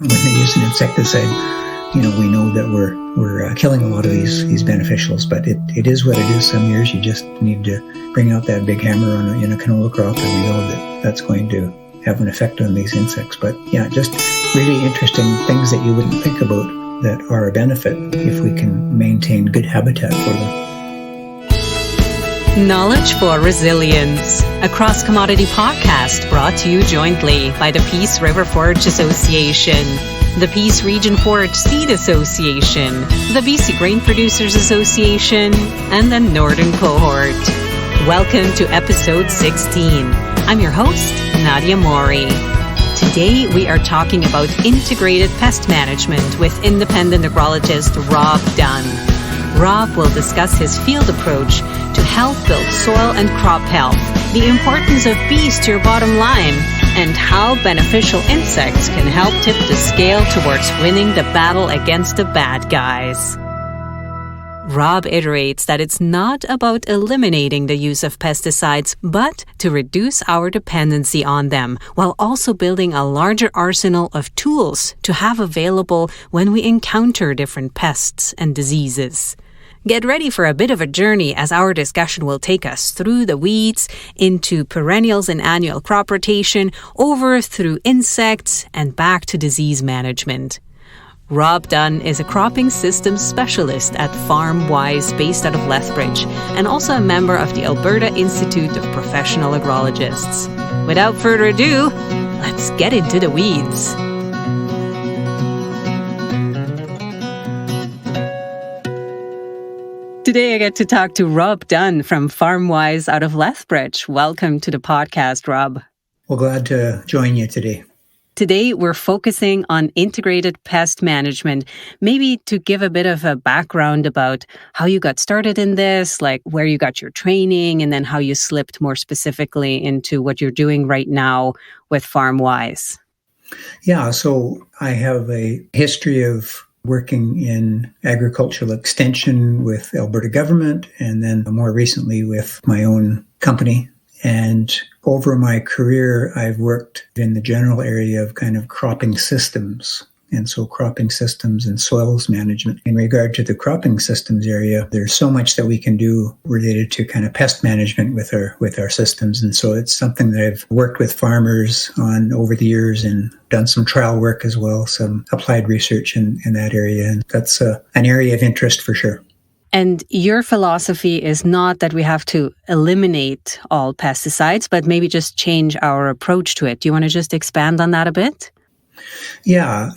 When they use an insecticide, we know that we're killing a lot of these beneficials, but it is what it is. Some years you just need to bring out that big hammer in a canola crop, and we know that that's going to have an effect on these insects. But yeah, just really interesting things that you wouldn't think about that are a benefit if we can maintain good habitat for them. Knowledge for Resilience, a cross-commodity podcast brought to you jointly by the Peace River Forage Association, the Peace Region Forage Seed Association, the BC Grain Producers Association, and the Northern Cohort. Welcome to episode 16. I'm your host, Nadia Mori. Today we are talking about integrated pest management with independent agrologist Rob Dunn. Rob will discuss his field approach to help build soil and crop health, the importance of bees to your bottom line, and how beneficial insects can help tip the scale towards winning the battle against the bad guys. Rob iterates that it's not about eliminating the use of pesticides, but to reduce our dependency on them, while also building a larger arsenal of tools to have available when we encounter different pests and diseases. Get ready for a bit of a journey as our discussion will take us through the weeds, into perennials and annual crop rotation, over through insects, and back to disease management. Rob Dunn is a cropping systems specialist at FarmWise based out of Lethbridge and also a member of the Alberta Institute of Professional Agrologists. Without further ado, let's get into the weeds. Today I get to talk to Rob Dunn from FarmWise out of Lethbridge. Welcome to the podcast, Rob. Well, glad to join you today. Today, we're focusing on integrated pest management. Maybe to give a bit of a background about how you got started in this, like where you got your training, and then how you slipped more specifically into what you're doing right now with FarmWise. Yeah, so I have a history of working in agricultural extension with Alberta government, and then more recently with my own company. And over my career, I've worked in the general area of kind of cropping systems. And so cropping systems and soils management. In regard to the cropping systems area, there's so much that we can do related to kind of pest management with our systems. And so it's something that I've worked with farmers on over the years and done some trial work as well, some applied research in that area. And that's an area of interest for sure. And your philosophy is not that we have to eliminate all pesticides, but maybe just change our approach to it. Do you want to just expand on that a bit? Yeah,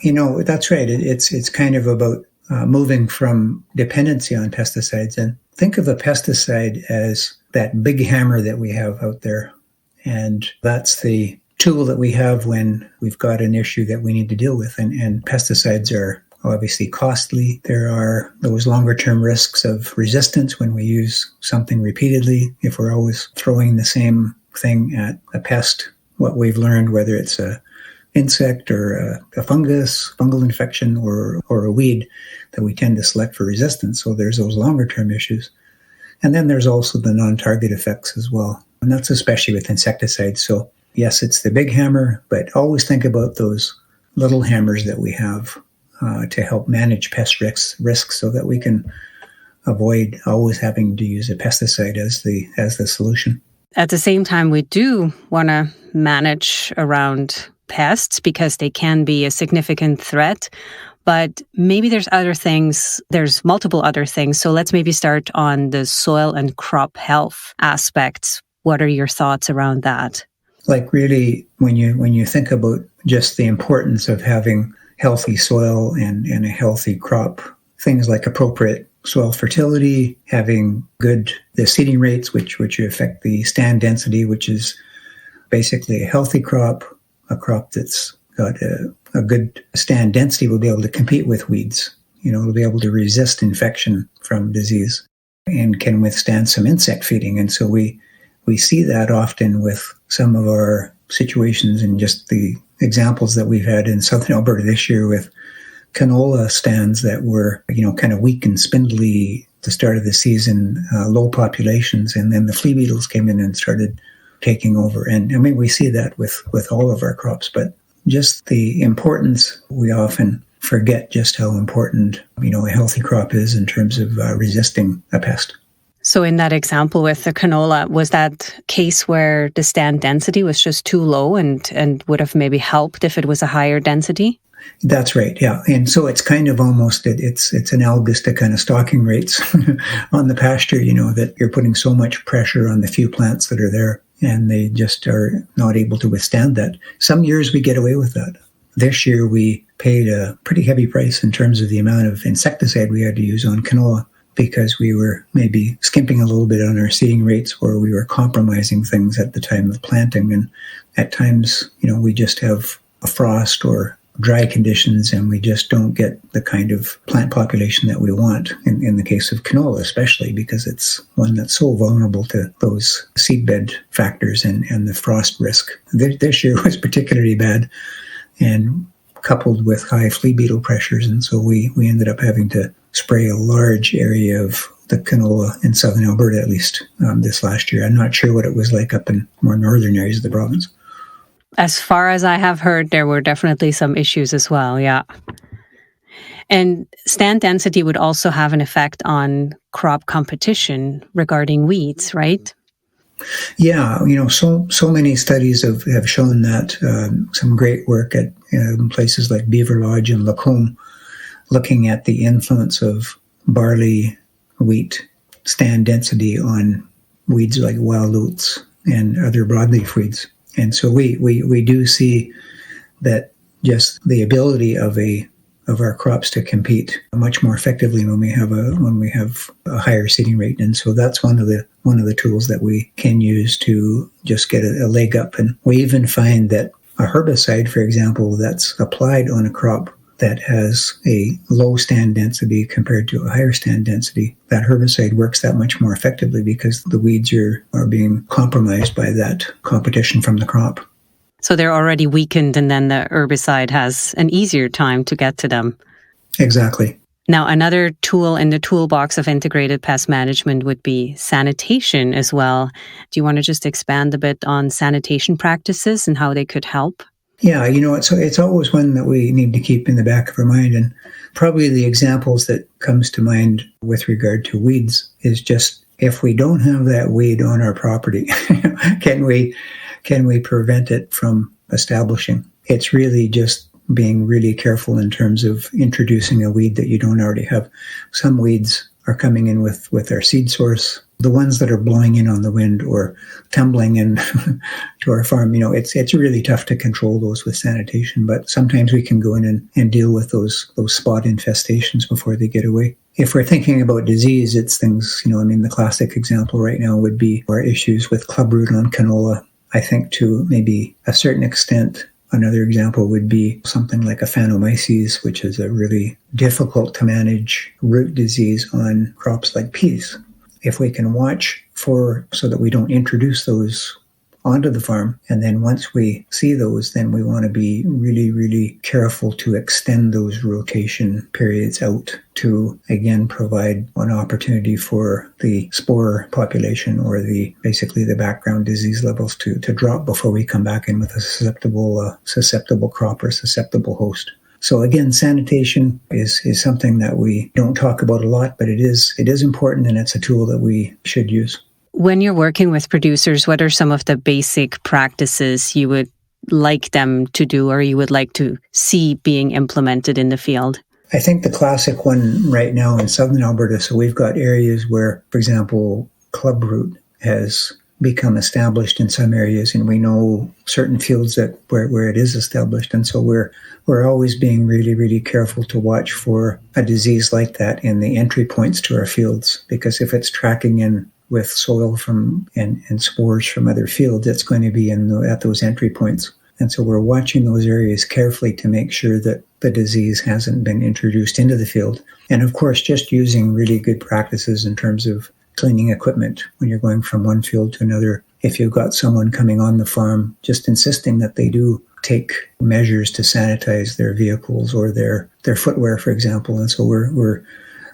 that's right. It's kind of about moving from dependency on pesticides, and think of a pesticide as that big hammer that we have out there. And that's the tool that we have when we've got an issue that we need to deal with. And pesticides are obviously costly. There are those longer term risks of resistance when we use something repeatedly. If we're always throwing the same thing at a pest, what we've learned, whether it's a insect or a fungus, fungal infection, or a weed, that we tend to select for resistance. So there's those longer term issues. And then there's also the non-target effects as well. And that's especially with insecticides. So yes, it's the big hammer, but always think about those little hammers that we have to help manage pest risks so that we can avoid always having to use a pesticide as the solution. At the same time, we do want to manage around pests because they can be a significant threat. But maybe there's multiple other things. So let's maybe start on the soil and crop health aspects. What are your thoughts around that? Like really, when you think about just the importance of having healthy soil and a healthy crop, things like appropriate soil fertility, having the seeding rates, which affect the stand density, which is basically a healthy crop, a crop that's got a good stand density will be able to compete with weeds. It'll be able to resist infection from disease and can withstand some insect feeding. And so we see that often with some of our situations and just the examples that we've had in southern Alberta this year with canola stands that were, kind of weak and spindly at the start of the season, low populations, and then the flea beetles came in and started taking over. And I mean, we see that with all of our crops, but just the importance. We often forget just how important, a healthy crop is in terms of resisting a pest. So in that example with the canola, was that case where the stand density was just too low and would have maybe helped if it was a higher density? That's right, yeah. And so it's kind of almost, it's analogous to kind of stocking rates on the pasture, that you're putting so much pressure on the few plants that are there, and they just are not able to withstand that. Some years we get away with that. This year we paid a pretty heavy price in terms of the amount of insecticide we had to use on canola, because we were maybe skimping a little bit on our seeding rates, or we were compromising things at the time of planting. And at times, we just have a frost or dry conditions, and we just don't get the kind of plant population that we want in the case of canola, especially because it's one that's so vulnerable to those seedbed factors and the frost risk. This year was particularly bad, and coupled with high flea beetle pressures, and so we ended up having to spray a large area of the canola in southern Alberta, at least this last year. I'm not sure what it was like up in more northern areas of the province. As far as I have heard, there were definitely some issues as well, yeah. And stand density would also have an effect on crop competition regarding weeds, right? Yeah, so many studies have shown that. Some great work at places like Beaver Lodge and Lacombe, looking at the influence of barley, wheat, stand density on weeds like wild oats and other broadleaf weeds. And so we do see that just the ability of our crops to compete much more effectively when we have a higher seeding rate. And so that's one of the tools that we can use to just get a leg up. And we even find that a herbicide, for example, that's applied on a crop that has a low stand density compared to a higher stand density, that herbicide works that much more effectively because the weeds are being compromised by that competition from the crop. So they're already weakened, and then the herbicide has an easier time to get to them. Exactly. Now, another tool in the toolbox of integrated pest management would be sanitation as well. Do you want to just expand a bit on sanitation practices and how they could help? Yeah, it's always one that we need to keep in the back of our mind. And probably the examples that comes to mind with regard to weeds is just, if we don't have that weed on our property, can we prevent it from establishing? It's really just being really careful in terms of introducing a weed that you don't already have. Some weeds are coming in with our seed source. The ones that are blowing in on the wind or tumbling in to our farm, it's really tough to control those with sanitation. But sometimes we can go in and deal with those spot infestations before they get away. If we're thinking about disease, it's things, the classic example right now would be our issues with clubroot on canola. I think to maybe a certain extent, another example would be something like aphanomyces, which is a really difficult to manage root disease on crops like peas. If we can watch so that we don't introduce those onto the farm, and then once we see those, then we want to be really, really careful to extend those rotation periods out to, again, provide an opportunity for the spore population or basically the background disease levels to drop before we come back in with a susceptible crop or susceptible host. So again, sanitation is something that we don't talk about a lot, but it is important, and it's a tool that we should use. When you're working with producers, what are some of the basic practices you would like them to do or you would like to see being implemented in the field? I think the classic one right now in southern Alberta, so we've got areas where, for example, clubroot has become established in some areas, and we know certain fields where it is established. And so we're always being really, really careful to watch for a disease like that in the entry points to our fields, because if it's tracking in with soil and spores from other fields, it's going to be at those entry points. And so we're watching those areas carefully to make sure that the disease hasn't been introduced into the field. And of course, just using really good practices in terms of cleaning equipment when you're going from one field to another. If you've got someone coming on the farm, just insisting that they do take measures to sanitize their vehicles or their footwear, for example. And so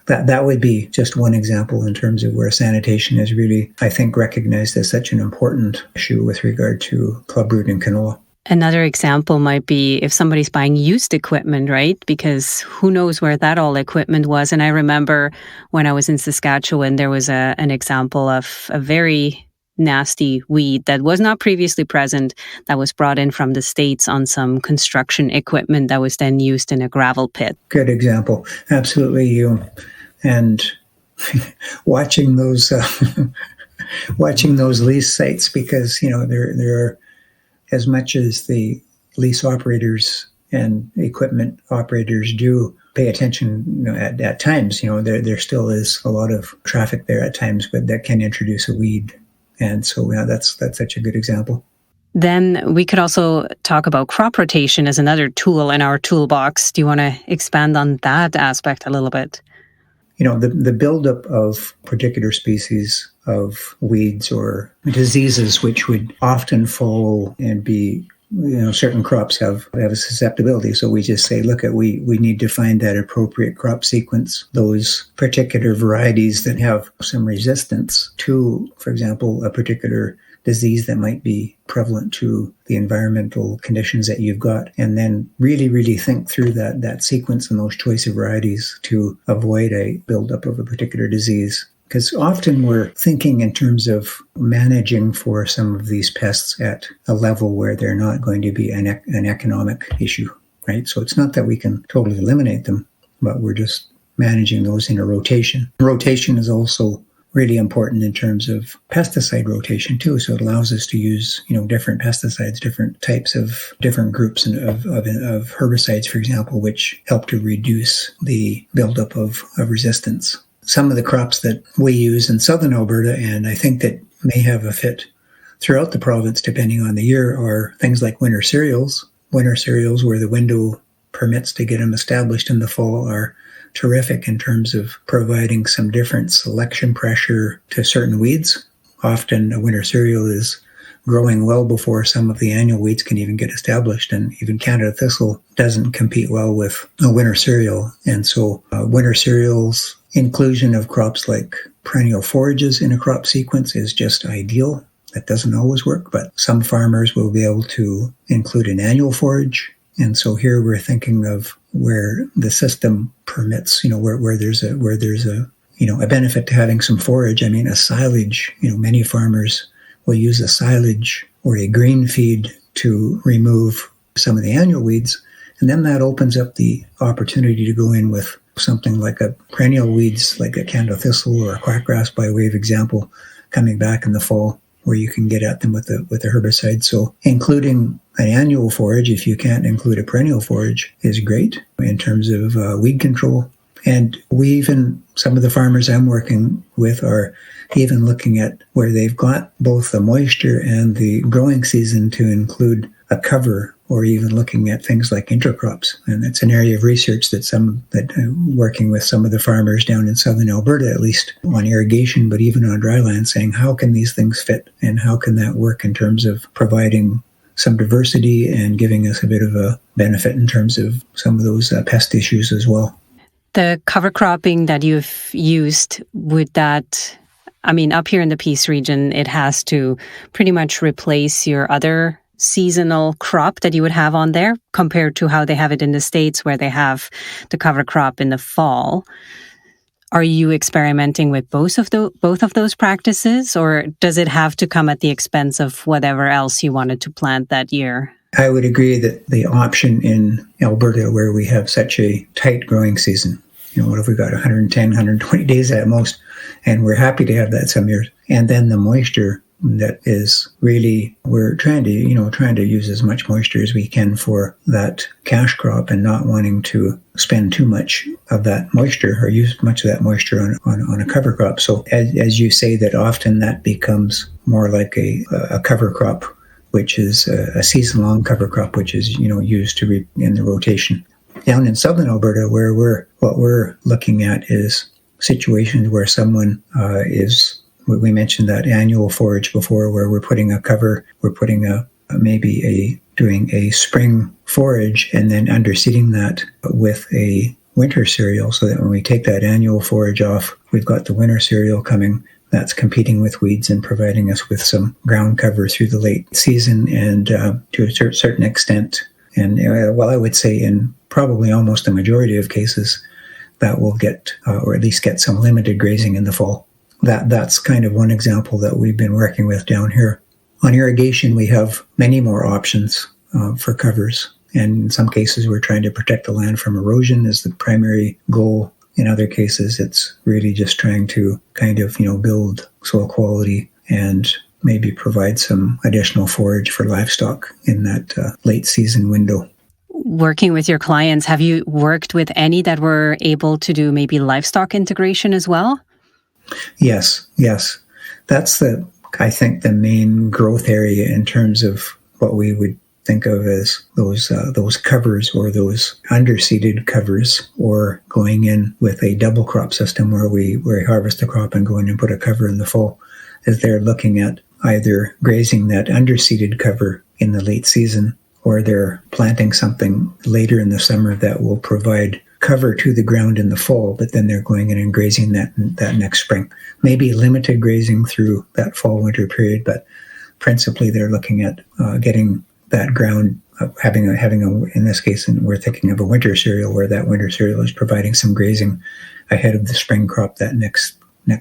that would be just one example in terms of where sanitation is really, I think, recognized as such an important issue with regard to clubroot and canola. Another example might be if somebody's buying used equipment, right? Because who knows where that old equipment was. And I remember when I was in Saskatchewan, there was an example of a very nasty weed that was not previously present, that was brought in from the States on some construction equipment that was then used in a gravel pit. Good example. Absolutely. And watching those lease sites, because, there are, as much as the lease operators and equipment operators do pay attention, at times, there still is a lot of traffic there at times, but that can introduce a weed. And so, that's such a good example. Then we could also talk about crop rotation as another tool in our toolbox. Do you want to expand on that aspect a little bit? The buildup of particular species of weeds or diseases, which would often fall and be, certain crops have a susceptibility. So we just say, we need to find that appropriate crop sequence, those particular varieties that have some resistance to, for example, a particular disease that might be prevalent to the environmental conditions that you've got, and then really, really think through that sequence and those choice of varieties to avoid a buildup of a particular disease. Because often we're thinking in terms of managing for some of these pests at a level where they're not going to be an economic issue, right? So it's not that we can totally eliminate them, but we're just managing those in a rotation. Rotation is also really important in terms of pesticide rotation too. So it allows us to use, different pesticides, different types of different groups of herbicides, for example, which help to reduce the buildup of resistance. Some of the crops that we use in southern Alberta, and I think that may have a fit throughout the province depending on the year, are things like winter cereals. Winter cereals, where the window permits to get them established in the fall, are terrific in terms of providing some different selection pressure to certain weeds. Often a winter cereal is growing well before some of the annual weeds can even get established, and even Canada thistle doesn't compete well with a winter cereal. And so winter cereals, inclusion of crops like perennial forages in a crop sequence is just ideal. That doesn't always work, but some farmers will be able to include an annual forage. And so here we're thinking of where the system permits, where there's a benefit to having some forage. I mean, a silage, many farmers will use a silage or a green feed to remove some of the annual weeds. And then that opens up the opportunity to go in with something like a perennial weeds, like a Canada thistle or a quackgrass, by way of example, coming back in the fall, where you can get at them with the herbicide. So including an annual forage, if you can't include a perennial forage, is great in terms of weed control. And some of the farmers I'm working with are even looking at where they've got both the moisture and the growing season to include a cover, or even looking at things like intercrops. And it's an area of research that working with some of the farmers down in southern Alberta, at least on irrigation, but even on dry land, saying how can these things fit and how can that work in terms of providing some diversity and giving us a bit of a benefit in terms of some of those pest issues as well. The cover cropping that you've used, would that, up here in the Peace region, it has to pretty much replace your other seasonal crop that you would have on there, compared to how they have it in the States, where they have the cover crop in the fall. Are you experimenting with both of those practices, or does it have to come at the expense of whatever else you wanted to plant that year? I would agree that the option in Alberta, where we have such a tight growing season, what if we got 110, 120 days at most, and we're happy to have that some years, and then the moisture that is really, we're trying to use as much moisture as we can for that cash crop, and not wanting to spend too much of that moisture or use much of that moisture on a cover crop. So as you say, that often that becomes more like a cover crop, which is a season-long cover crop, which is, used in the rotation. Down in southern Alberta, what we're looking at is situations where someone we mentioned that annual forage before, where we're putting a cover, we're putting doing a spring forage and then underseeding that with a winter cereal, so that when we take that annual forage off, we've got the winter cereal coming that's competing with weeds and providing us with some ground cover through the late season and to a certain extent. And I would say in probably almost a majority of cases, that will get, or at least get some limited grazing in the fall. That's kind of one example that we've been working with down here. On irrigation, we have many more options for covers. And in some cases, we're trying to protect the land from erosion as the primary goal. In other cases, it's really just trying to kind of, build soil quality and maybe provide some additional forage for livestock in that late season window. Working with your clients, have you worked with any that were able to do maybe livestock integration as well? Yes. That's I think the main growth area in terms of what we would think of as those covers or those underseeded covers, or going in with a double crop system where we harvest a crop and go in and put a cover in the fall, as they're looking at either grazing that underseeded cover in the late season, or they're planting something later in the summer that will provide cover to the ground in the fall, but then they're going in and grazing that next spring. Maybe limited grazing through that fall-winter period, but principally they're looking at getting that ground, having in this case, and we're thinking of a winter cereal, where that winter cereal is providing some grazing ahead of the spring crop that next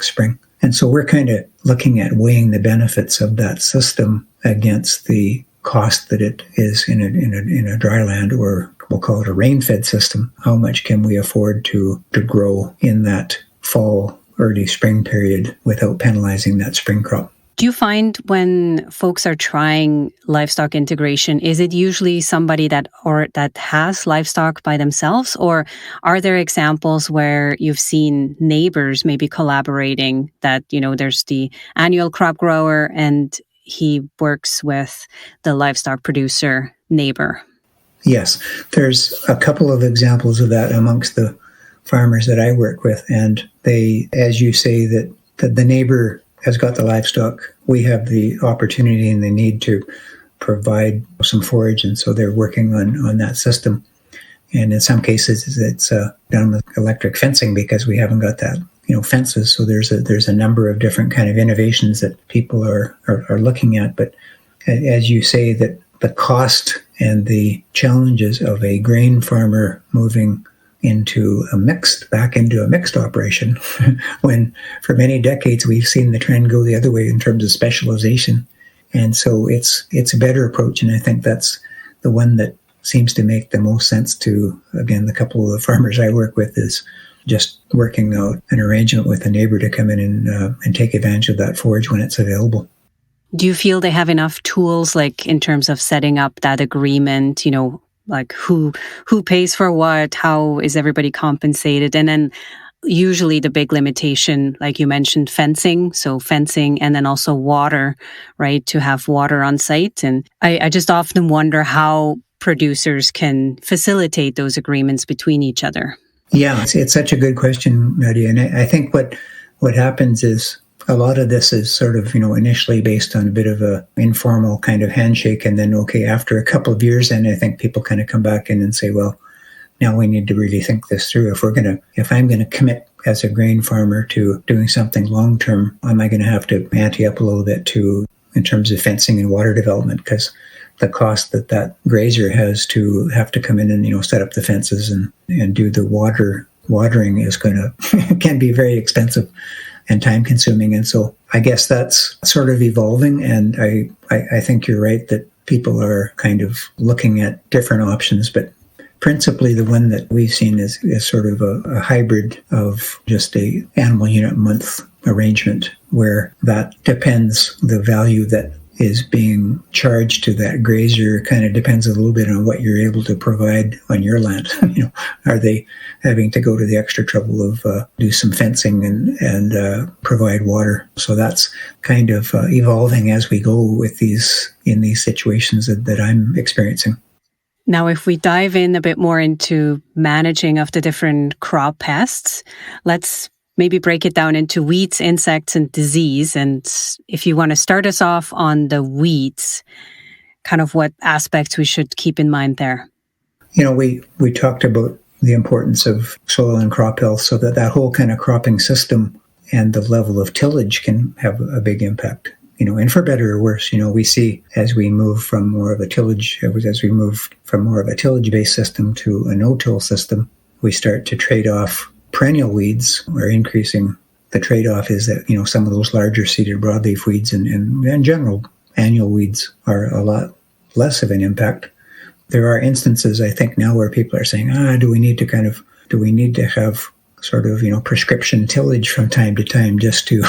spring. And so we're kind of looking at weighing the benefits of that system against the cost that it is in a dry land, or we'll call it a rain-fed system. How much can we afford to grow in that fall, early spring period without penalizing that spring crop? Do you find when folks are trying livestock integration, is it usually somebody that has livestock by themselves, or are there examples where you've seen neighbors maybe collaborating, that, there's the annual crop grower and he works with the livestock producer neighbor? Yes, there's a couple of examples of that amongst the farmers that I work with, and they, as you say, that the neighbor has got the livestock. We have the opportunity and the need to provide some forage, and so they're working on that system. And in some cases, it's done with electric fencing because we haven't got that, fences. So there's a number of different kind of innovations that people are looking at. But as you say, that the cost and the challenges of a grain farmer moving back into a mixed operation, when for many decades we've seen the trend go the other way in terms of specialization. And so it's a better approach, and I think that's the one that seems to make the most sense to, again, the couple of the farmers I work with, is just working out an arrangement with a neighbor to come in and take advantage of that forage when it's available. Do you feel they have enough tools, like in terms of setting up that agreement, like who pays for what, how is everybody compensated? And then usually the big limitation, like you mentioned, fencing and then also water, right? To have water on site. And I just often wonder how producers can facilitate those agreements between each other. Yeah, it's such a good question, Nadia. And I think what happens is a lot of this is sort of, initially based on a bit of a informal kind of handshake. And then, after a couple of years, then I think people kind of come back in and say, well, now we need to really think this through. If I'm going to commit as a grain farmer to doing something long-term, am I going to have to ante up a little bit too in terms of fencing and water development? Because the cost that grazer has to have to come in and, set up the fences and do the watering is can be very expensive and time consuming. And so I guess that's sort of evolving. And I think you're right that people are kind of looking at different options, but principally the one that we've seen is sort of a hybrid of just a animal unit month arrangement, where that depends, the value that is being charged to that grazer kind of depends a little bit on what you're able to provide on your land. Are they having to go to the extra trouble of do some fencing and provide water? So that's kind of evolving as we go with in these situations that I'm experiencing. Now, if we dive in a bit more into managing of the different crop pests, let's maybe break it down into weeds, insects, and disease. And if you want to start us off on the weeds, kind of what aspects we should keep in mind there. We talked about the importance of soil and crop health, so that whole kind of cropping system and the level of tillage can have a big impact. And for better or worse, we see as we move from more of a tillage-based system to a no-till system, we start to trade off perennial weeds. We're increasing. The trade-off is that, some of those larger seeded broadleaf weeds and in general annual weeds are a lot less of an impact. There are instances, I think, now where people are saying, do we need to have sort of, prescription tillage from time to time just to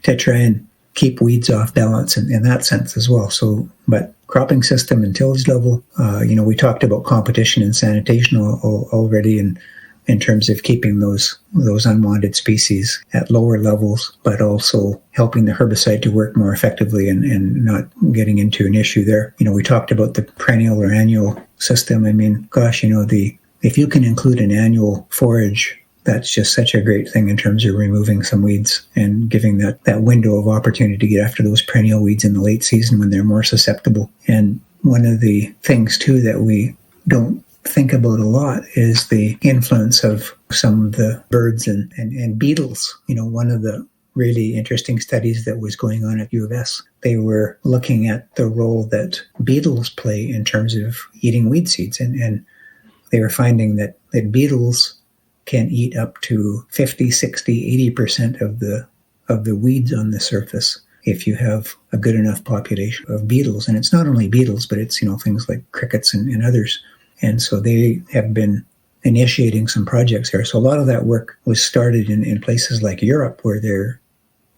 to try and keep weeds off balance in that sense as well. So, but cropping system and tillage level, we talked about competition and sanitation already in terms of keeping those unwanted species at lower levels, but also helping the herbicide to work more effectively and not getting into an issue there. We talked about the perennial or annual system. I mean, gosh, if you can include an annual forage, that's just such a great thing in terms of removing some weeds and giving that window of opportunity to get after those perennial weeds in the late season when they're more susceptible. And one of the things, too, that we don't think about a lot is the influence of some of the birds and beetles. One of the really interesting studies that was going on at U of S, they were looking at the role that beetles play in terms of eating weed seeds. And they were finding that beetles can eat up to 50, 60, 80% of the weeds on the surface if you have a good enough population of beetles. And it's not only beetles, but it's, things like crickets and others. And so they have been initiating some projects there. So a lot of that work was started in places like Europe, where they're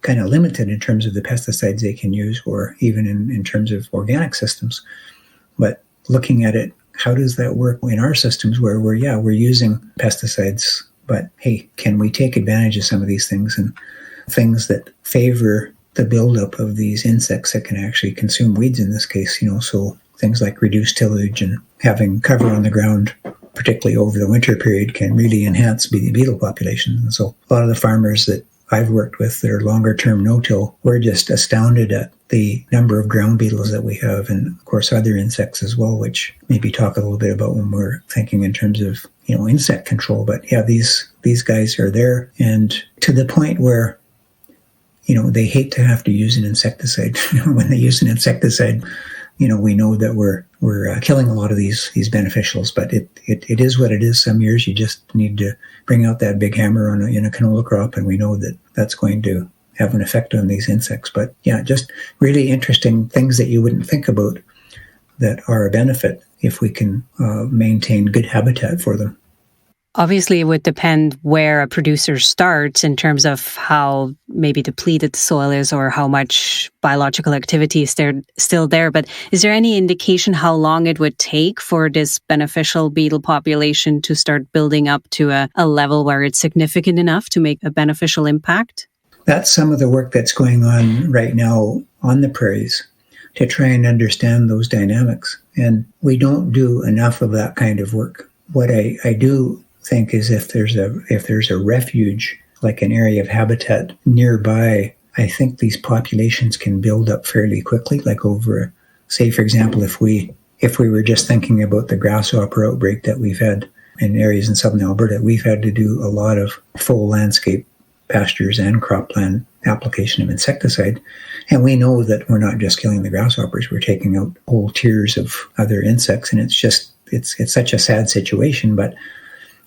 kind of limited in terms of the pesticides they can use, or even in terms of organic systems. But looking at it, how does that work in our systems where we're using pesticides, but hey, can we take advantage of some of these things and things that favor the buildup of these insects that can actually consume weeds in this case, so things like reduced tillage and having cover on the ground, particularly over the winter period, can really enhance beetle populations. And so a lot of the farmers that I've worked with that are longer term no-till, we're just astounded at the number of ground beetles that we have, and of course other insects as well, which maybe talk a little bit about when we're thinking in terms of, insect control. But yeah, these guys are there, and to the point where, they hate to have to use an insecticide. When they use an insecticide, we know that we're killing a lot of these beneficials, but it is what it is. Some years you just need to bring out that big hammer in a canola crop, and we know that that's going to have an effect on these insects. But yeah, just really interesting things that you wouldn't think about that are a benefit if we can maintain good habitat for them. Obviously, it would depend where a producer starts in terms of how maybe depleted the soil is or how much biological activity is still there. But is there any indication how long it would take for this beneficial beetle population to start building up to a level where it's significant enough to make a beneficial impact? That's some of the work that's going on right now on the prairies to try and understand those dynamics. And we don't do enough of that kind of work. What I do think is if there's a refuge, like an area of habitat nearby, I think these populations can build up fairly quickly. Like over, say, for example, if we were just thinking about the grasshopper outbreak that we've had in areas in southern Alberta, we've had to do a lot of full landscape pastures and cropland application of insecticide. And we know that we're not just killing the grasshoppers, we're taking out whole tiers of other insects. And it's such a sad situation, but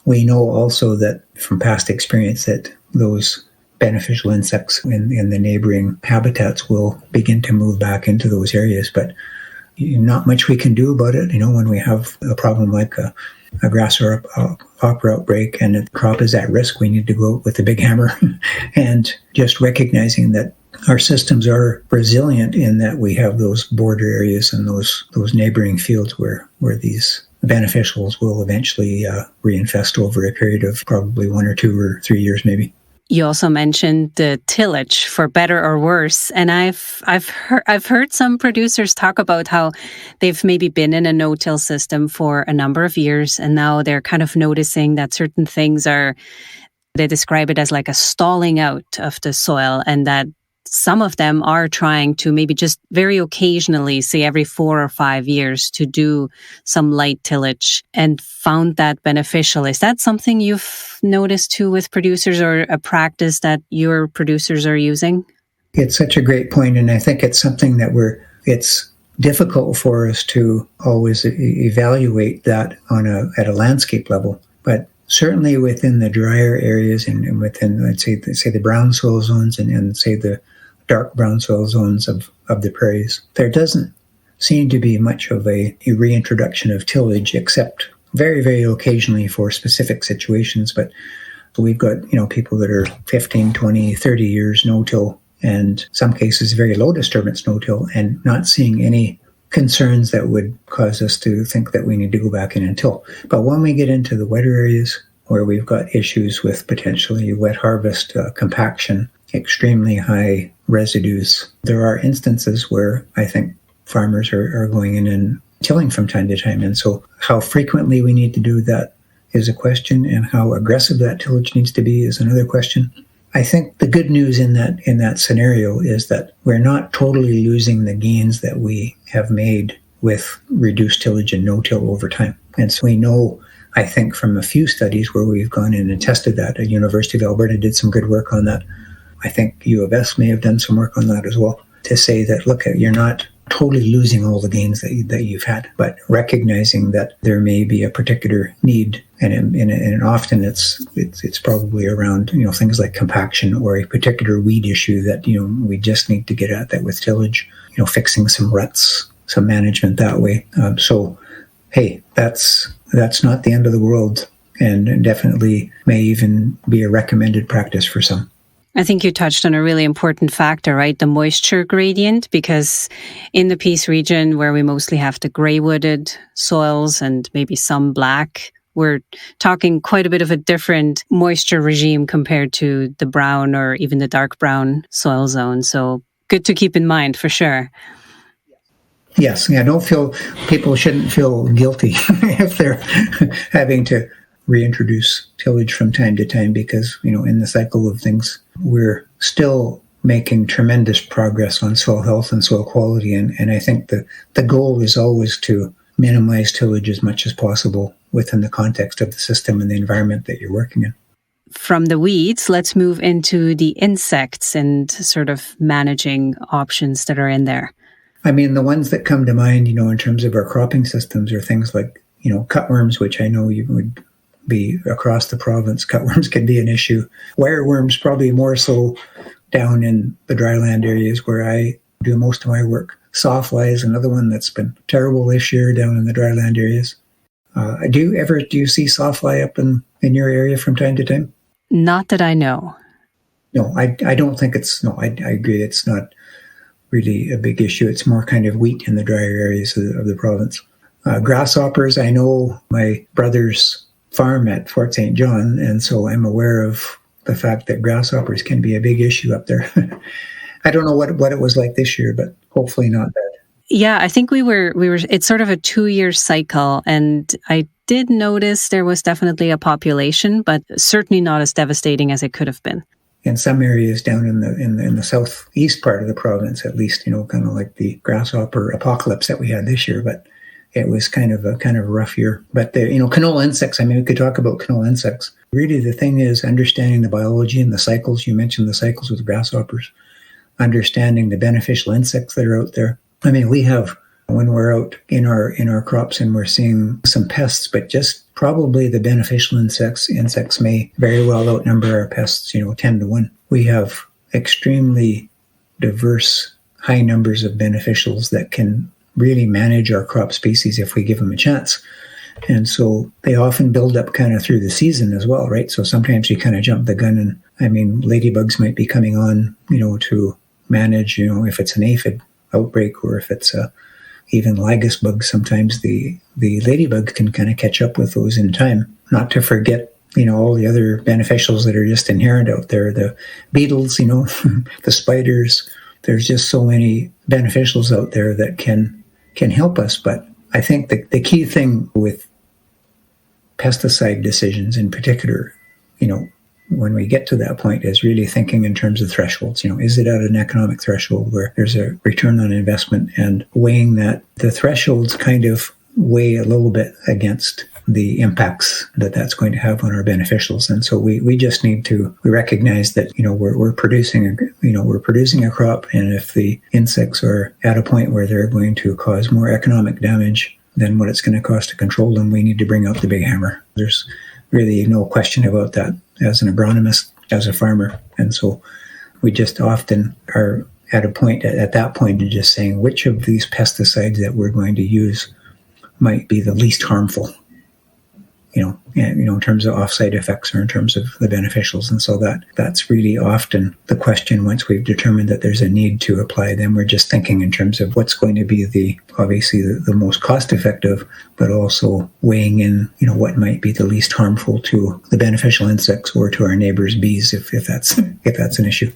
we know also that from past experience that those beneficial insects in the neighboring habitats will begin to move back into those areas. But not much we can do about it. When we have a problem like a grasshopper outbreak and the crop is at risk, we need to go out with a big hammer and just recognizing that our systems are resilient in that we have those border areas and those neighboring fields where these beneficials will eventually reinfest over a period of probably 1 or 2 or 3 years maybe. You also mentioned the tillage, for better or worse, and I've heard some producers talk about how they've maybe been in a no-till system for a number of years, and now they're kind of noticing that certain things they describe it as like a stalling out of the soil, and that some of them are trying to maybe just very occasionally, say every 4 or 5 years, to do some light tillage and found that beneficial. Is that something you've noticed too with producers, or a practice that your producers are using? It's such a great point, and I think it's something that it's difficult for us to always evaluate that at a landscape level. But certainly within the drier areas and within, let's say the brown soil zones and say the dark brown soil zones of the prairies, there doesn't seem to be much of a reintroduction of tillage, except very, very occasionally for specific situations. But we've got, people that are 15, 20, 30 years no-till, and some cases very low disturbance no-till, and not seeing any concerns that would cause us to think that we need to go back in and till. But when we get into the wetter areas where we've got issues with potentially wet harvest, compaction, extremely high residues, there are instances where I think farmers are going in and tilling from time to time. And so how frequently we need to do that is a question, and how aggressive that tillage needs to be is another question. I think the good news in that scenario is that we're not totally losing the gains that we have made with reduced tillage and no-till over time. And so we know, I think, from a few studies where we've gone in and tested that. The University of Alberta did some good work on that. I think U of S may have done some work on that as well, to say that, look, you're not totally losing all the gains that you've had, but recognizing that there may be a particular need, and often it's probably around things like compaction or a particular weed issue that we just need to get at that with tillage, fixing some ruts, some management that way. So hey, that's not the end of the world, and definitely may even be a recommended practice for some. I think you touched on a really important factor, right? The moisture gradient, because in the Peace region where we mostly have the grey-wooded soils and maybe some black, we're talking quite a bit of a different moisture regime compared to the brown or even the dark brown soil zone. So good to keep in mind for sure. Yes, people shouldn't feel guilty if they're having to reintroduce tillage from time to time, because, in the cycle of things, we're still making tremendous progress on soil health and soil quality. And I think the goal is always to minimize tillage as much as possible within the context of the system and the environment that you're working in. From the weeds, let's move into the insects and sort of managing options that are in there. I mean, the ones that come to mind, in terms of our cropping systems are things like, cutworms, which I know you would be across the province. Cutworms can be an issue. Wireworms probably more so down in the dryland areas where I do most of my work. Sawfly is another one that's been terrible this year down in the dryland areas. Do you see sawfly up in your area from time to time? Not that I know. No, I don't think I agree. It's not really a big issue. It's more kind of wheat in the drier areas of the province. Grasshoppers, I know my brother's farm at Fort St. John, and so I'm aware of the fact that grasshoppers can be a big issue up there. I don't know what it was like this year, but hopefully not bad. Yeah, I think we were, it's sort of a 2-year cycle, and I did notice there was definitely a population, but certainly not as devastating as it could have been. In some areas down in the southeast part of the province, at least, kind of like the grasshopper apocalypse that we had this year, but it was kind of a rough year. But canola insects, we could talk about canola insects. Really, the thing is understanding the biology and the cycles. You mentioned the cycles with grasshoppers, understanding the beneficial insects that are out there. We have, when we're out in our crops and we're seeing some pests, but just probably the beneficial insects may very well outnumber our pests, 10 to 1. We have extremely diverse, high numbers of beneficials that can really manage our crop species if we give them a chance. And so they often build up kind of through the season as well, right? So sometimes you kind of jump the gun, and ladybugs might be coming on, to manage, if it's an aphid outbreak or if it's even lygus bugs. Sometimes the ladybug can kind of catch up with those in time. Not to forget, all the other beneficials that are just inherent out there, the beetles, the spiders. There's just so many beneficials out there that can help us. But I think the key thing with pesticide decisions in particular, when we get to that point is really thinking in terms of thresholds. Is it at an economic threshold where there's a return on investment, and weighing that the thresholds kind of weigh a little bit against the impacts that that's going to have on our beneficials. And so we just need to recognize that, we're producing a crop, and if the insects are at a point where they're going to cause more economic damage than what it's going to cost to control them, we need to bring out the big hammer. There's really no question about that as an agronomist, as a farmer. And so we just often are at that point of just saying which of these pesticides that we're going to use might be the least harmful, in terms of off-site effects or in terms of the beneficials. And so that's really often the question. Once we've determined that there's a need to apply, then we're just thinking in terms of what's going to be the most cost-effective, but also weighing in, what might be the least harmful to the beneficial insects or to our neighbors' bees, if that's an issue.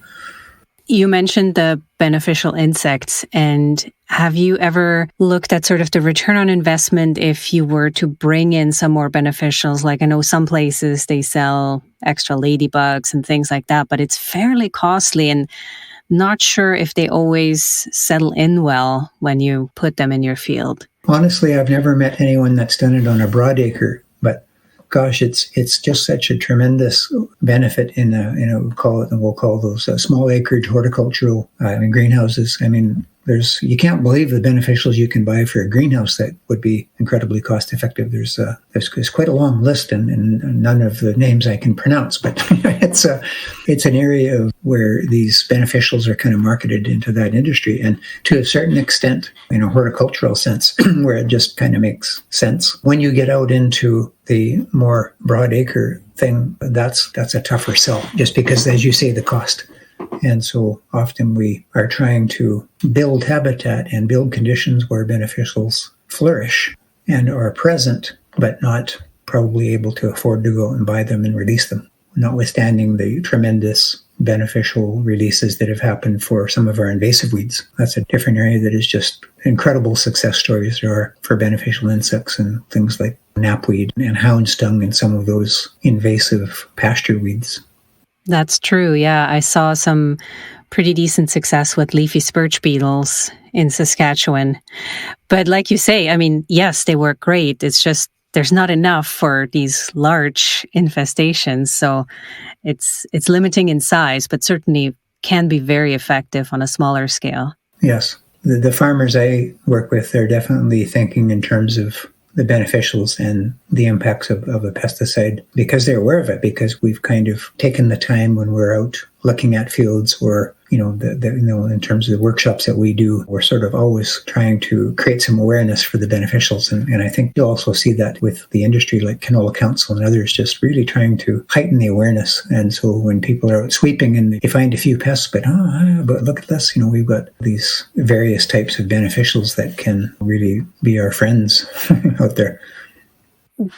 You mentioned the beneficial insects, and have you ever looked at sort of the return on investment if you were to bring in some more beneficials? Like, I know some places they sell extra ladybugs and things like that, but it's fairly costly, and not sure if they always settle in well when you put them in your field. Honestly, I've never met anyone that's done it on a broadacre, but gosh, it's just such a tremendous benefit in we'll call those small acreage horticultural greenhouses. I mean, you can't believe the beneficials you can buy for a greenhouse that would be incredibly cost effective. There's quite a long list, and none of the names I can pronounce, but it's an area where these beneficials are kind of marketed into that industry, and to a certain extent, in a horticultural sense, where it just kind of makes sense. When you get out into the more broad acre thing, that's a tougher sell, just because, as you say, the cost. And so often we are trying to build habitat and build conditions where beneficials flourish and are present, but not probably able to afford to go and buy them and release them, notwithstanding the tremendous beneficial releases that have happened for some of our invasive weeds. That's a different area that is just incredible success stories there are for beneficial insects and things like knapweed and houndstung and some of those invasive pasture weeds. That's true. Yeah, I saw some pretty decent success with leafy spurge beetles in Saskatchewan. But like you say, I mean, yes, they work great. It's just there's not enough for these large infestations. So it's limiting in size, but certainly can be very effective on a smaller scale. Yes. The farmers I work with, they're definitely thinking in terms of the beneficials and the impacts of a pesticide, because they're aware of it, because we've kind of taken the time when we're out looking at fields, or in terms of the workshops that we do, we're sort of always trying to create some awareness for the beneficials. And I think you'll also see that with the industry like Canola Council and others, just really trying to heighten the awareness. And so when people are out sweeping and they find a few pests, but look at this, we've got these various types of beneficials that can really be our friends out there.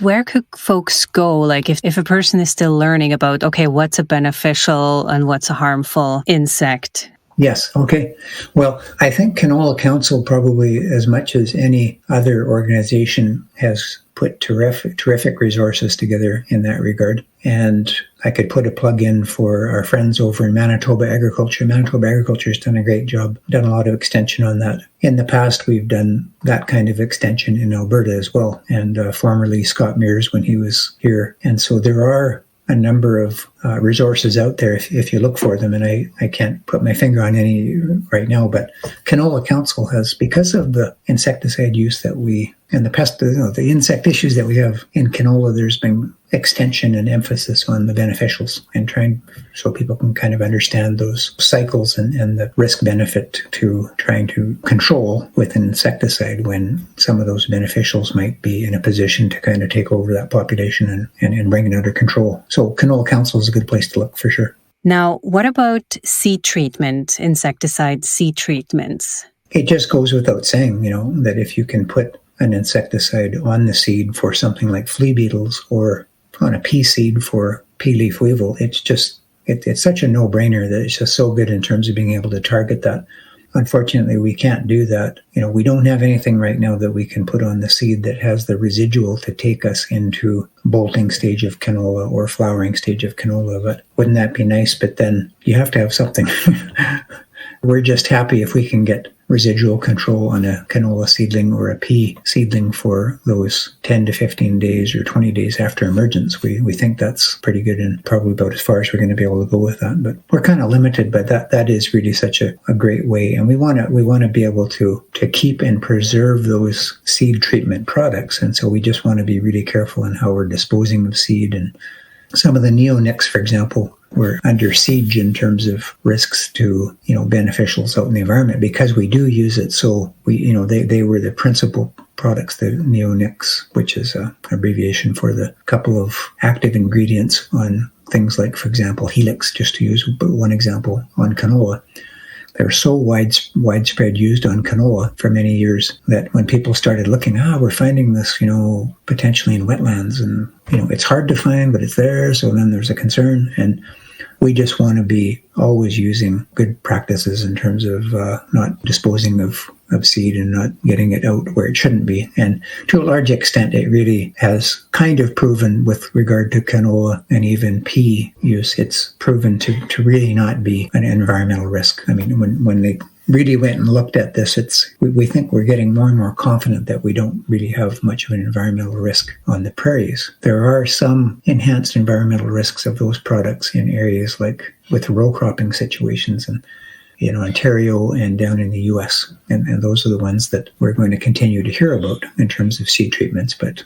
Where could folks go? Like if a person is still learning about, okay, what's a beneficial and what's a harmful insect? Yes. Okay. Well, I think Canola Council, probably as much as any other organization, has put terrific resources together in that regard. And I could put a plug in for our friends over in Manitoba Agriculture. Manitoba Agriculture has done a great job, done a lot of extension on that. In the past, we've done that kind of extension in Alberta as well, and formerly Scott Mears when he was here. And so there are a number of resources out there if you look for them, and I can't put my finger on any right now, but Canola Council has, because of the insecticide use that and the insect issues that we have in canola, there's been extension and emphasis on the beneficials and trying so people can kind of understand those cycles and the risk benefit to trying to control with an insecticide when some of those beneficials might be in a position to kind of take over that population and bring it under control. So Canola Council is a good place to look for sure. Now, what about seed treatment, insecticide seed treatments? It just goes without saying, that if you can put an insecticide on the seed for something like flea beetles or on a pea seed for pea leaf weevil, it's such a no-brainer that it's just so good in terms of being able to target that. unfortunately, we can't do that. We don't have anything right now that we can put on the seed that has the residual to take us into bolting stage of canola or flowering stage of canola. But wouldn't that be nice? But then you have to have something. We're just happy if we can get residual control on a canola seedling or a pea seedling for those 10 to 15 days or 20 days after emergence. We think that's pretty good and probably about as far as we're going to be able to go with that. But we're kind of limited, but that is really such a great way. And we want to be able to keep and preserve those seed treatment products. And so we just want to be really careful in how we're disposing of seed. And some of the neonics, for example, were under siege in terms of risks to, beneficials out in the environment because we do use it. So they were the principal products, the neonics, which is an abbreviation for the couple of active ingredients on things like, for example, Helix, just to use one example, on canola. They're so widespread used on canola for many years that when people started looking, we're finding this, potentially in wetlands, and, it's hard to find, but it's there. So then there's a concern. And we just want to be always using good practices in terms of not disposing of seed and not getting it out where it shouldn't be. And to a large extent, it really has kind of proven with regard to canola and even pea use, it's proven to really not be an environmental risk. I mean, when they really went and looked at this, we think we're getting more and more confident that we don't really have much of an environmental risk on the prairies. There are some enhanced environmental risks of those products in areas like with row cropping situations and in Ontario and down in the US. And those are the ones that we're going to continue to hear about in terms of seed treatments. But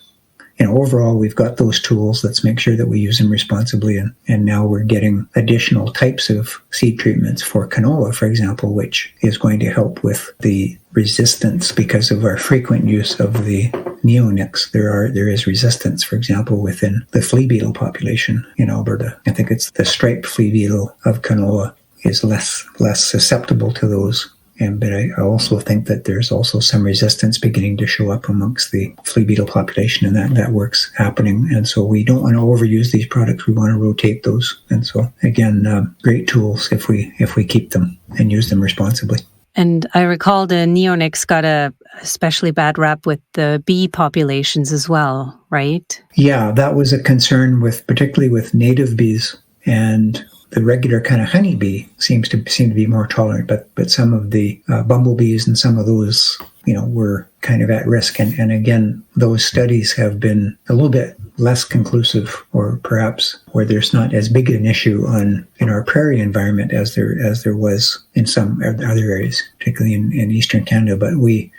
overall, we've got those tools. Let's make sure that we use them responsibly. And now we're getting additional types of seed treatments for canola, for example, which is going to help with the resistance because of our frequent use of the neonics. There is resistance, for example, within the flea beetle population in Alberta. I think it's the striped flea beetle of canola is less susceptible to those. But I also think that there's also some resistance beginning to show up amongst the flea beetle population, and that work's happening. And so we don't want to overuse these products. We want to rotate those. And so, again, great tools if we keep them and use them responsibly. And I recall the neonics got a especially bad rap with the bee populations as well, right? Yeah, that was a concern particularly with native bees, and the regular kind of honeybee seems to be more tolerant, but some of the bumblebees and some of those, were kind of at risk. And again, those studies have been a little bit less conclusive, or perhaps where there's not as big an issue in our prairie environment as there was in some other areas, particularly in eastern Canada. But we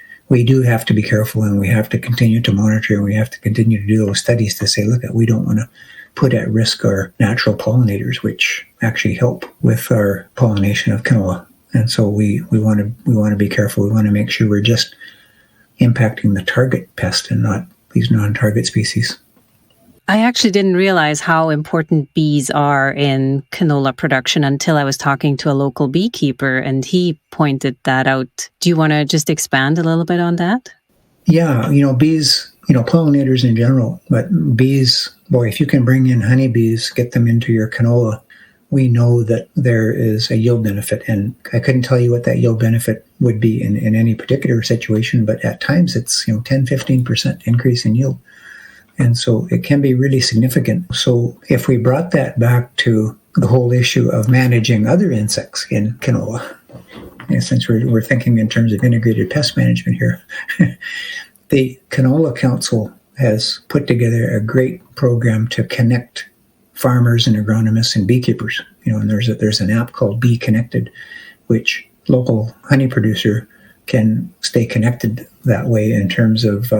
do have to be careful, and we have to continue to monitor, and we have to continue to do those studies to say, look, we don't want to put at risk our natural pollinators, which actually help with our pollination of canola. And so we want to be careful. We want to make sure we're just impacting the target pest and not these non-target species. I actually didn't realize how important bees are in canola production until I was talking to a local beekeeper, and he pointed that out. Do you want to just expand a little bit on that? Yeah, bees, pollinators in general, but bees, boy, if you can bring in honeybees, get them into your canola, we know that there is a yield benefit. And I couldn't tell you what that yield benefit would be in any particular situation, but at times it's 10-15% increase in yield. And so it can be really significant. So if we brought that back to the whole issue of managing other insects in canola, since we're thinking in terms of integrated pest management here, the Canola Council has put together a great program to connect farmers and agronomists and beekeepers. And there's an app called Bee Connected, which local honey producer can stay connected that way in terms of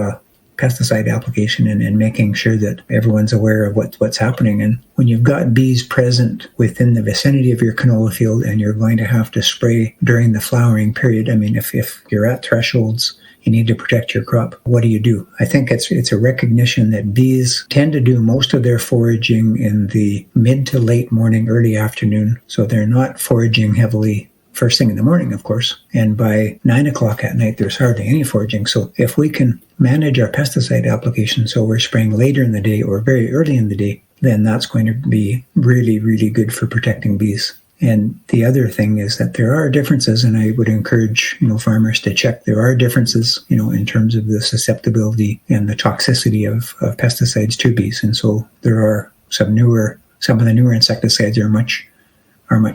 pesticide application and making sure that everyone's aware of what's happening. And when you've got bees present within the vicinity of your canola field and you're going to have to spray during the flowering period, I mean, if you're at thresholds, you need to protect your crop. What do you do? I think it's a recognition that bees tend to do most of their foraging in the mid to late morning, early afternoon. So they're not foraging heavily first thing in the morning, of course. And by 9 o'clock at night, there's hardly any foraging. So if we can manage our pesticide application so we're spraying later in the day or very early in the day, then that's going to be really, really good for protecting bees. And the other thing is that there are differences, and I would encourage, farmers to check. There are differences, in terms of the susceptibility and the toxicity of pesticides to bees. And so there are some of the newer insecticides are much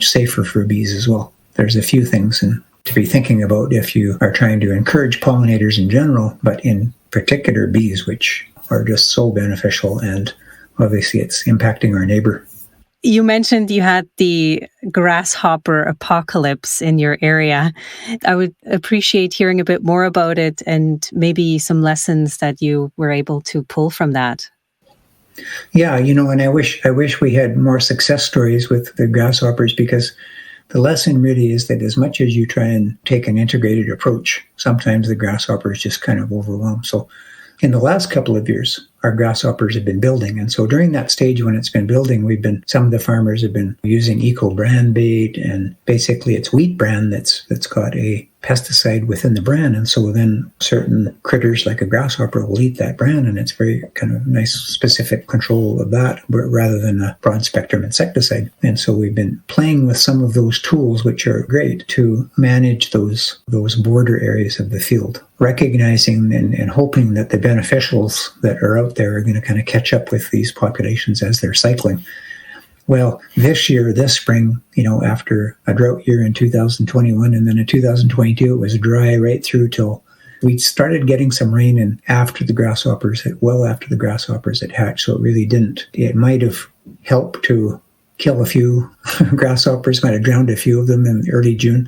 safer for bees as well. There's a few things to be thinking about if you are trying to encourage pollinators in general, but in particular bees, which are just so beneficial, and obviously it's impacting our neighbor. You mentioned you had the grasshopper apocalypse in your area. I would appreciate hearing a bit more about it and maybe some lessons that you were able to pull from that. Yeah, and I wish we had more success stories with the grasshoppers, because the lesson really is that as much as you try and take an integrated approach, sometimes the grasshoppers just kind of overwhelm. So in the last couple of years, our grasshoppers have been building. And so during that stage when it's been building, some of the farmers have been using eco bran bait, and basically it's wheat bran that's got a pesticide within the bran. And so then certain critters like a grasshopper will eat that bran, and it's very kind of nice specific control of that rather than a broad spectrum insecticide. And so we've been playing with some of those tools, which are great to manage those border areas of the field, recognizing and hoping that the beneficials that are out there are going to kind of catch up with these populations as they're cycling. Well, this spring, after a drought year in 2021, and then in 2022, it was dry right through till we started getting some rain, and after the grasshoppers had hatched. So it really didn't. It might have helped to kill a few grasshoppers, might have drowned a few of them in early June,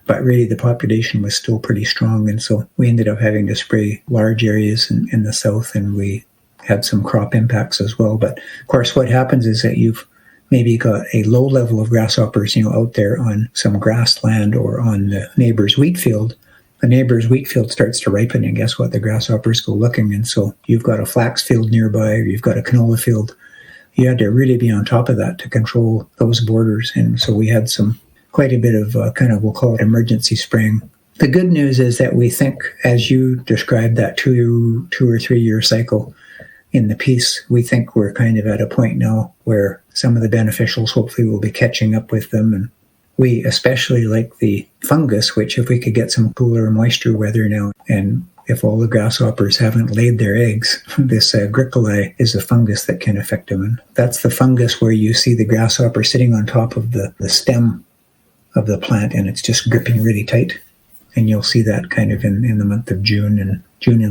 but really the population was still pretty strong. And so we ended up having to spray large areas in the south, and we had some crop impacts as well. But of course, what happens is that you've maybe got a low level of grasshoppers, out there on some grassland or on the neighbor's wheat field. The neighbor's wheat field starts to ripen, and guess what? The grasshoppers go looking. And so you've got a flax field nearby, or you've got a canola field. You had to really be on top of that to control those borders. And so we had quite a bit of we'll call it emergency spraying. The good news is that we think, as you described, that 2 or 3 year cycle in the piece, we think we're kind of at a point now where some of the beneficials hopefully will be catching up with them. And we especially like the fungus, which if we could get some cooler moisture weather now, and if all the grasshoppers haven't laid their eggs, this Agricoli is a fungus that can affect them. And that's the fungus where you see the grasshopper sitting on top of the stem of the plant, and it's just gripping really tight. And you'll see that kind of in the month of June and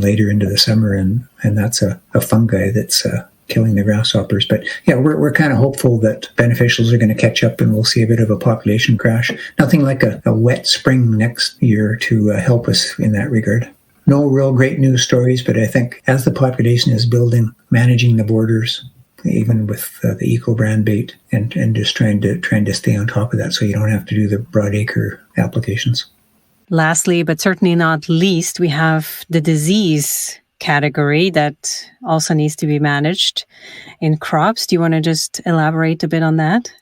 later into the summer. And that's a fungi that's killing the grasshoppers. But yeah, we're kind of hopeful that beneficials are going to catch up, and we'll see a bit of a population crash. Nothing like a wet spring next year to help us in that regard. No real great news stories, but I think as the population is building, managing the borders, even with the eco brand bait, and just trying to stay on top of that so you don't have to do the broad acre applications. Lastly, but certainly not least, we have the disease category that also needs to be managed in crops. Do you want to just elaborate a bit on that?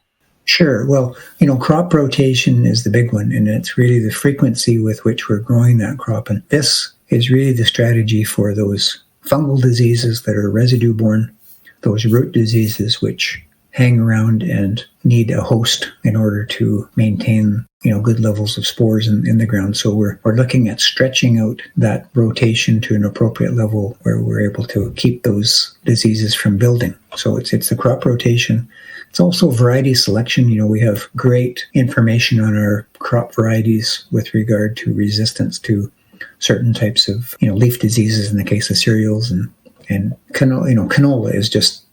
Sure. Well, crop rotation is the big one, and it's really the frequency with which we're growing that crop. And this is really the strategy for those fungal diseases that are residue-borne, those root diseases which hang around and need a host in order to maintain good levels of spores in the ground. So we're looking at stretching out that rotation to an appropriate level where we're able to keep those diseases from building. So it's the crop rotation. It's also variety selection. We have great information on our crop varieties with regard to resistance to certain types of leaf diseases in the case of cereals, and canola is just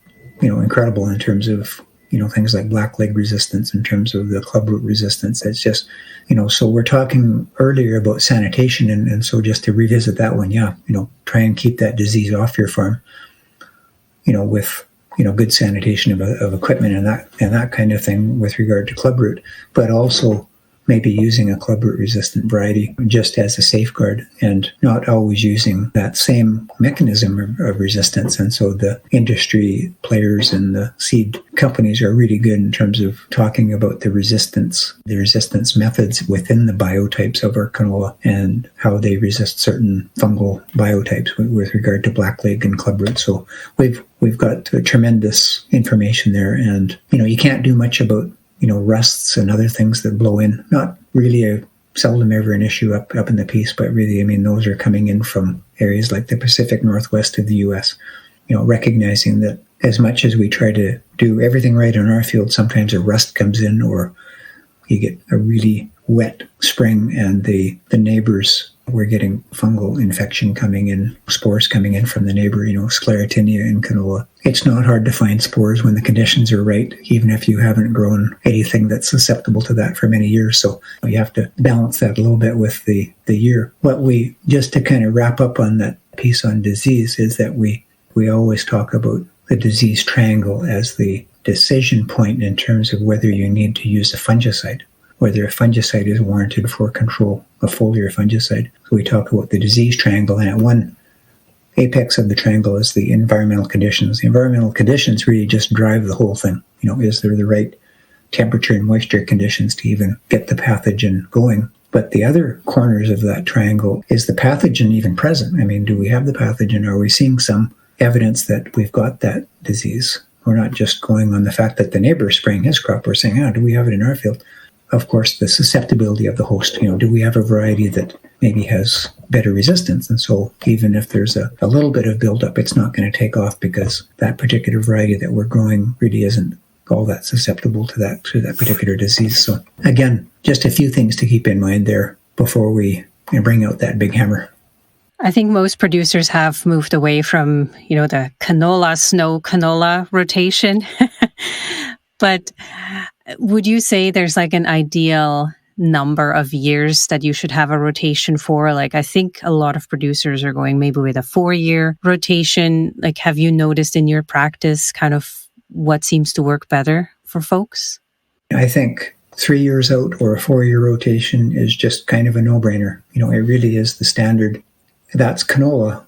incredible in terms of things like blackleg resistance, in terms of the clubroot resistance. It's just so we're talking earlier about sanitation, and so just to revisit that one, try and keep that disease off your farm, with good sanitation of equipment and that kind of thing with regard to clubroot, but also maybe using a clubroot resistant variety just as a safeguard, and not always using that same mechanism of resistance. And so the industry players and the seed companies are really good in terms of talking about the resistance methods within the biotypes of our canola and how they resist certain fungal biotypes with regard to blackleg and clubroot. So we've got tremendous information there, and you can't do much about rusts and other things that blow in. Not really seldom ever an issue up in the Peace, but really, those are coming in from areas like the Pacific Northwest of the U.S., recognizing that as much as we try to do everything right on our field, sometimes a rust comes in, or you get a really wet spring and the neighbors, we're getting fungal infection coming in, spores coming in from the neighbor, sclerotinia in canola. It's not hard to find spores when the conditions are right, even if you haven't grown anything that's susceptible to that for many years. So you have to balance that a little bit with the year. Just to kind of wrap up on that piece on disease, is that we always talk about the disease triangle as the decision point in terms of whether you need to use a fungicide, whether a fungicide is warranted for control, a foliar fungicide. So we talk about the disease triangle, and at one apex of the triangle is the environmental conditions. The environmental conditions really just drive the whole thing. Is there the right temperature and moisture conditions to even get the pathogen going? But the other corners of that triangle, is the pathogen even present? Do we have the pathogen? Are we seeing some evidence that we've got that disease? We're not just going on the fact that the neighbor is spraying his crop. We're saying, do we have it in our field? Of course, the susceptibility of the host. Do we have a variety that maybe has better resistance? And so even if there's a little bit of buildup, it's not going to take off because that particular variety that we're growing really isn't all that susceptible to that particular disease. So again, just a few things to keep in mind there before we bring out that big hammer. I think most producers have moved away from, the snow canola rotation. But would you say there's like an ideal number of years that you should have a rotation for? Like, I think a lot of producers are going maybe with a 4-year rotation. Like, have you noticed in your practice kind of what seems to work better for folks? I think 3 years out or a 4-year rotation is just kind of a no-brainer. It really is the standard. That's canola.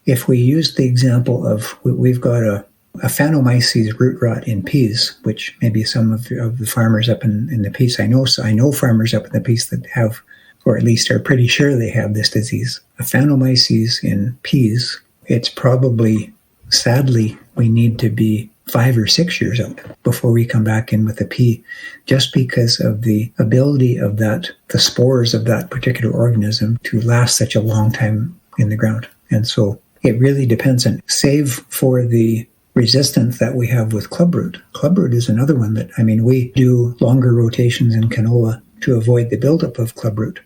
If we use the example of, we've got a Phanomyces root rot in peas, which maybe some of the farmers up in the Peace, I know farmers up in the Peace that have, or at least are pretty sure they have this disease. A Phanomyces in peas, it's probably, sadly, we need to be 5 or 6 years out before we come back in with a pea, just because of the ability of the spores of that particular organism to last such a long time in the ground. And so it really depends on, save for the resistance that we have with clubroot. Clubroot is another one that, we do longer rotations in canola to avoid the buildup of clubroot.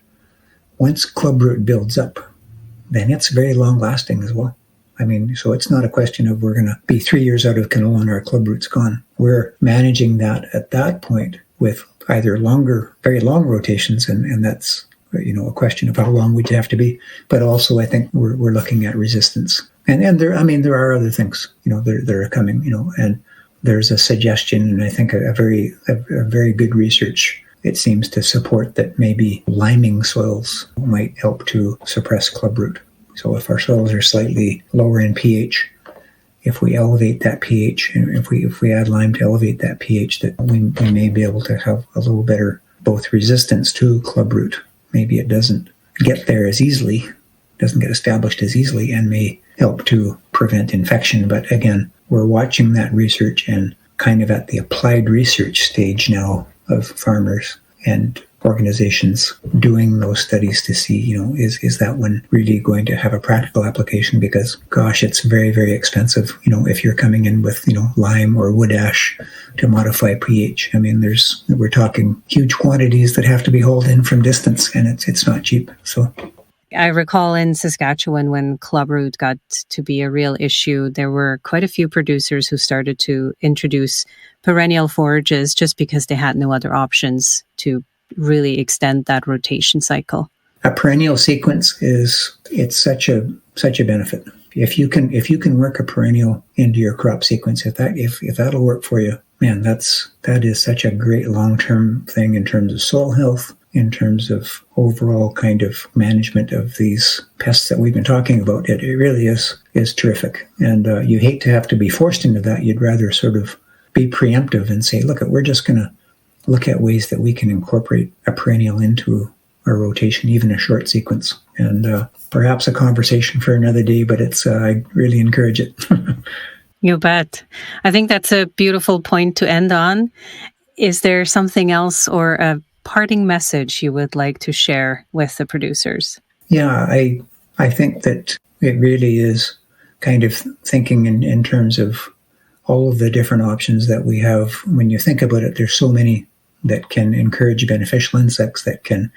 Once clubroot builds up, then it's very long lasting as well. So it's not a question of we're going to be 3 years out of canola and our clubroot's gone. We're managing that at that point with either very long rotations, and that's, a question of how long we'd have to be. But also I think we're looking at resistance. And there are other things, that are coming, and there's a suggestion, and I think a very good research, it seems to support that maybe liming soils might help to suppress clubroot. So if our soils are slightly lower in pH, if we elevate that pH, and if we add lime to elevate that pH, that we may be able to have a little better both resistance to clubroot. Maybe it doesn't get there as easily, doesn't get established as easily, and may help to prevent infection. But again, we're watching that research and kind of at the applied research stage now of farmers and organizations doing those studies to see, is that one really going to have a practical application? Because, gosh, it's very, very expensive, if you're coming in with, lime or wood ash to modify pH. We're talking huge quantities that have to be hauled in from distance, and it's not cheap. So I recall in Saskatchewan when clubroot got to be a real issue, there were quite a few producers who started to introduce perennial forages just because they had no other options to really extend that rotation cycle. A perennial sequence it's such a benefit. If you can work a perennial into your crop sequence, if that'll work for you, man, that is such a great long-term thing in terms of soil health, in terms of overall kind of management of these pests that we've been talking about. It really is terrific. And you hate to have to be forced into that. You'd rather sort of be preemptive and say, look, we're just going to look at ways that we can incorporate a perennial into our rotation, even a short sequence. And perhaps a conversation for another day, but I really encourage it. You bet. I think that's a beautiful point to end on. Is there something else or a parting message you would like to share with the producers? Yeah, I think that it really is kind of thinking in terms of all of the different options that we have. When you think about it, there's so many that can encourage beneficial insects, that can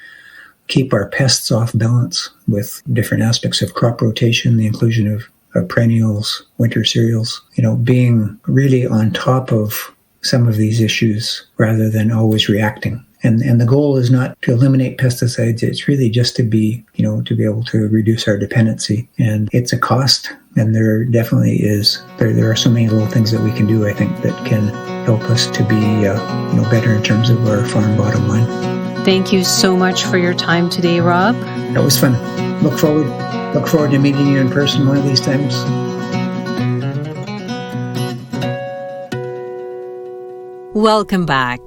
keep our pests off balance with different aspects of crop rotation, the inclusion of perennials, winter cereals, being really on top of some of these issues rather than always reacting. And the goal is not to eliminate pesticides. It's really just to be able to reduce our dependency. And it's a cost. And there definitely is. There are so many little things that we can do, I think, that can help us to be better in terms of our farm bottom line. Thank you so much for your time today, Rob. That was fun. Look forward to meeting you in person one of these times. Welcome back.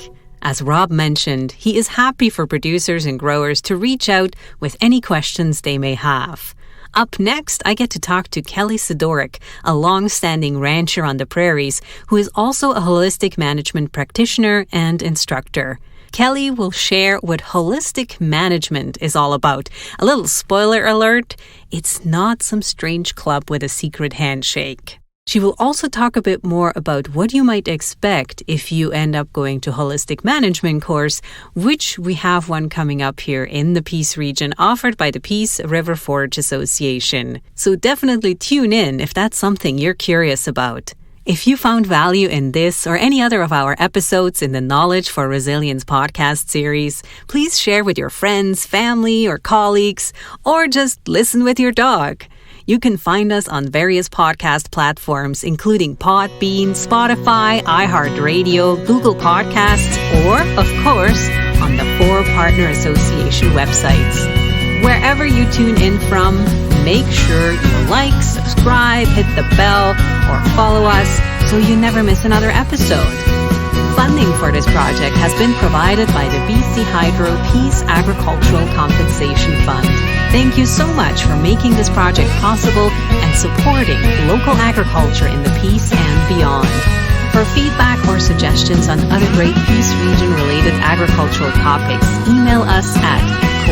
As Rob mentioned, he is happy for producers and growers to reach out with any questions they may have. Up next, I get to talk to Kelly Sidoric, a long-standing rancher on the prairies, who is also a holistic management practitioner and instructor. Kelly will share what holistic management is all about. A little spoiler alert, it's not some strange club with a secret handshake. She will also talk a bit more about what you might expect if you end up going to holistic management course, which we have one coming up here in the Peace region offered by the Peace River Forge Association. So definitely tune in if that's something you're curious about. If you found value in this or any other of our episodes in the Knowledge for Resilience podcast series, please share with your friends, family, or colleagues, or just listen with your dog. You can find us on various podcast platforms, including Podbean, Spotify, iHeartRadio, Google Podcasts, or, of course, on the 4 Partner Association websites. Wherever you tune in from, make sure you like, subscribe, hit the bell, or follow us so you never miss another episode. Funding for this project has been provided by the BC Hydro Peace Agricultural Compensation Fund. Thank you so much for making this project possible and supporting local agriculture in the Peace and beyond. For feedback or suggestions on other great Peace region-related agricultural topics, email us at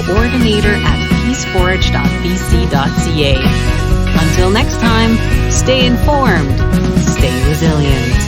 coordinator@peaceforage.bc.ca. Until next time, stay informed, stay resilient.